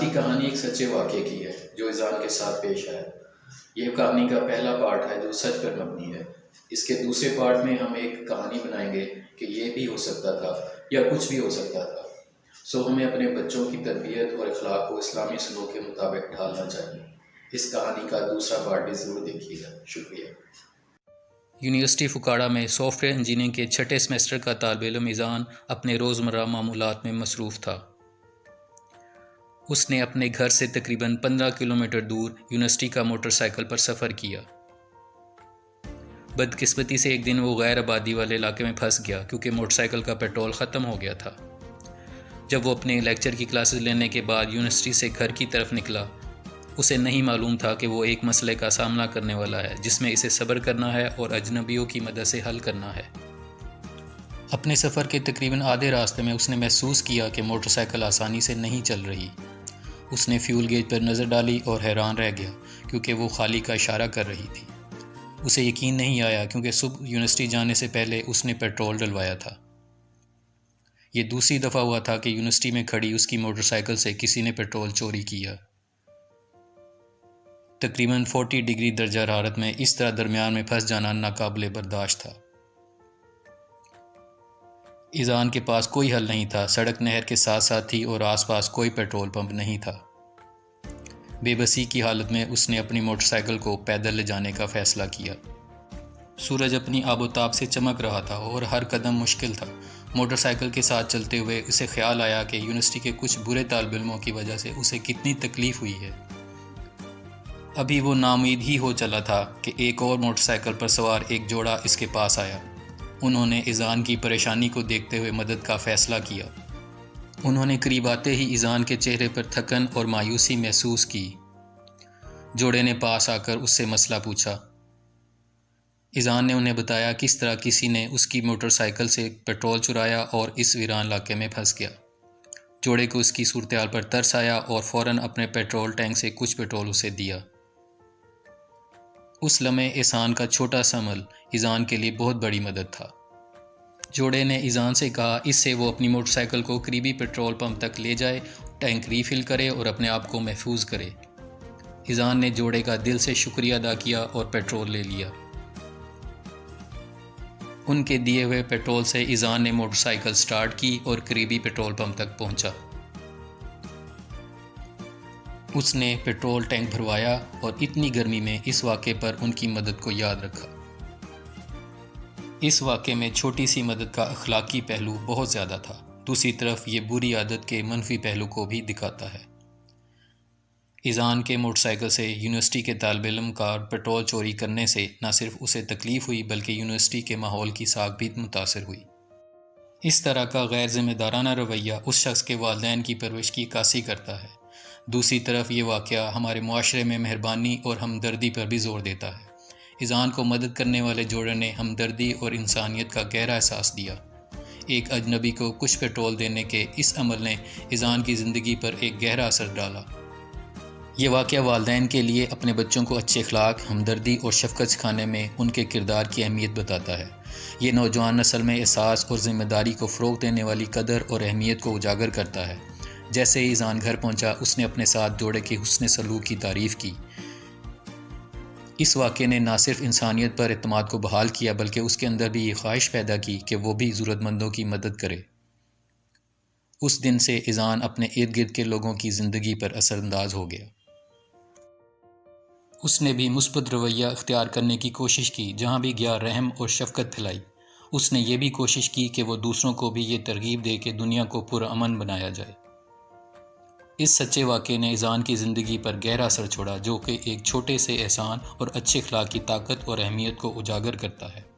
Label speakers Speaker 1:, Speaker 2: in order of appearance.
Speaker 1: کی کہانی ایک سچے واقعے کی ہے جو اذان کے ساتھ پیش آیا۔ یہ کہانی کا پہلا پارٹ ہے جو سچ پر مبنی ہے۔ اس کے دوسرے پارٹ میں ہم ایک کہانی بنائیں گے کہ یہ بھی ہو سکتا تھا یا کچھ بھی ہو سکتا تھا۔ ہمیں اپنے بچوں کی تربیت اور اخلاق کو اسلامی سلوک کے مطابق ڈھالنا چاہیے۔ اس کہانی کا دوسرا پارٹ بھی ضرور دیکھیے گا۔ شکریہ۔
Speaker 2: یونیورسٹی فکاڑا میں سافٹ ویئر انجینئرنگ کے چھٹے سیمسٹر کا طالب علم اذان اپنے روزمرہ معمولات میں مصروف تھا۔ اس نے اپنے گھر سے تقریباً 15 کلومیٹر دور یونیورسٹی کا موٹر سائیکل پر سفر کیا۔ بدقسمتی سے ایک دن وہ غیر آبادی والے علاقے میں پھنس گیا کیونکہ موٹر سائیکل کا پیٹرول ختم ہو گیا تھا۔ جب وہ اپنے لیکچر کی کلاسز لینے کے بعد یونیورسٹی سے گھر کی طرف نکلا، اسے نہیں معلوم تھا کہ وہ ایک مسئلے کا سامنا کرنے والا ہے جس میں اسے صبر کرنا ہے اور اجنبیوں کی مدد سے حل کرنا ہے۔ اپنے سفر کے تقریباً آدھے راستے میں اس نے محسوس کیا کہ موٹر سائیکل آسانی سے نہیں چل رہی۔ اس نے فیول گیج پر نظر ڈالی اور حیران رہ گیا کیونکہ وہ خالی کا اشارہ کر رہی تھی۔ اسے یقین نہیں آیا کیونکہ صبح یونیورسٹی جانے سے پہلے اس نے پیٹرول ڈلوایا تھا۔ یہ دوسری دفعہ ہوا تھا کہ یونیورسٹی میں کھڑی اس کی موٹر سائیکل سے کسی نے پیٹرول چوری کیا۔ تقریباً 40 ڈگری درجہ حرارت میں اس طرح درمیان میں پھنس جانا ناقابل برداشت تھا۔ اذان کے پاس کوئی حل نہیں تھا۔ سڑک نہر کے ساتھ ساتھ تھی اور آس پاس کوئی پیٹرول پمپ نہیں تھا۔ بے بسی کی حالت میں اس نے اپنی موٹر سائیکل کو پیدل لے جانے کا فیصلہ کیا۔ سورج اپنی آب و تاب سے چمک رہا تھا اور ہر قدم مشکل تھا۔ موٹر سائیکل کے ساتھ چلتے ہوئے اسے خیال آیا کہ یونیورسٹی کے کچھ برے طالب علموں کی وجہ سے اسے کتنی تکلیف ہوئی ہے۔ ابھی وہ ناامید ہی ہو چلا تھا کہ ایک اور موٹر سائیکل پر سوار ایک جوڑا اس کے پاس آیا۔ انہوں نے اذان کی پریشانی کو دیکھتے ہوئے مدد کا فیصلہ کیا۔ انہوں نے قریب آتے ہی اذان کے چہرے پر تھکن اور مایوسی محسوس کی۔ جوڑے نے پاس آ کر اس سے مسئلہ پوچھا۔ اذان نے انہیں بتایا کس طرح کسی نے اس کی موٹر سائیکل سے پیٹرول چرایا اور اس ویران علاقے میں پھنس گیا۔ جوڑے کو اس کی صورتحال پر ترس آیا اور فوراً اپنے پیٹرول ٹینک سے کچھ پیٹرول اسے دیا۔ اس لمحے احسان کا چھوٹا سا عمل اذان کے لیے بہت بڑی مدد تھا۔ جوڑے نے اذان سے کہا اس سے وہ اپنی موٹر سائیکل کو قریبی پیٹرول پمپ تک لے جائے، ٹینک ریفل کرے اور اپنے آپ کو محفوظ کرے۔ اذان نے جوڑے کا دل سے شکریہ ادا کیا اور پیٹرول لے لیا۔ ان کے دیے ہوئے پیٹرول سے اذان نے موٹر سائیکل سٹارٹ کی اور قریبی پیٹرول پمپ تک پہنچا۔ اس نے پیٹرول ٹینک بھروایا اور اتنی گرمی میں اس واقعے پر ان کی مدد کو یاد رکھا۔ اس واقعے میں چھوٹی سی مدد کا اخلاقی پہلو بہت زیادہ تھا۔ دوسری طرف یہ بری عادت کے منفی پہلو کو بھی دکھاتا ہے۔ اذان کے موٹر سائیکل سے یونیورسٹی کے طالب علم کا پیٹرول چوری کرنے سے نہ صرف اسے تکلیف ہوئی بلکہ یونیورسٹی کے ماحول کی ساکھ بھی متاثر ہوئی۔ اس طرح کا غیر ذمہ دارانہ رویہ اس شخص کے والدین کی پرورش کی عکاسی کرتا ہے۔ دوسری طرف یہ واقعہ ہمارے معاشرے میں مہربانی اور ہمدردی پر بھی زور دیتا ہے۔ اذان کو مدد کرنے والے جوڑے نے ہمدردی اور انسانیت کا گہرا احساس دیا۔ ایک اجنبی کو کچھ پیٹرول دینے کے اس عمل نے اذان کی زندگی پر ایک گہرا اثر ڈالا۔ یہ واقعہ والدین کے لیے اپنے بچوں کو اچھے اخلاق، ہمدردی اور شفقت سکھانے میں ان کے کردار کی اہمیت بتاتا ہے۔ یہ نوجوان نسل میں احساس اور ذمہ داری کو فروغ دینے والی قدر اور اہمیت کو اجاگر کرتا ہے۔ جیسے ہی اذان گھر پہنچا اس نے اپنے ساتھ جوڑے کے حسن سلوک کی تعریف کی۔ اس واقعے نے نہ صرف انسانیت پر اعتماد کو بحال کیا بلکہ اس کے اندر بھی یہ خواہش پیدا کی کہ وہ بھی ضرورت مندوں کی مدد کرے۔ اس دن سے اذان اپنے ارد گرد کے لوگوں کی زندگی پر اثر انداز ہو گیا۔ اس نے بھی مثبت رویہ اختیار کرنے کی کوشش کی، جہاں بھی گیا رحم اور شفقت پھیلائی۔ اس نے یہ بھی کوشش کی کہ وہ دوسروں کو بھی یہ ترغیب دے کہ دنیا کو پرامن بنایا جائے۔ اس سچے واقعے نے اذان کی زندگی پر گہرا اثر چھوڑا جو کہ ایک چھوٹے سے احسان اور اچھے اخلاق کی طاقت اور اہمیت کو اجاگر کرتا ہے۔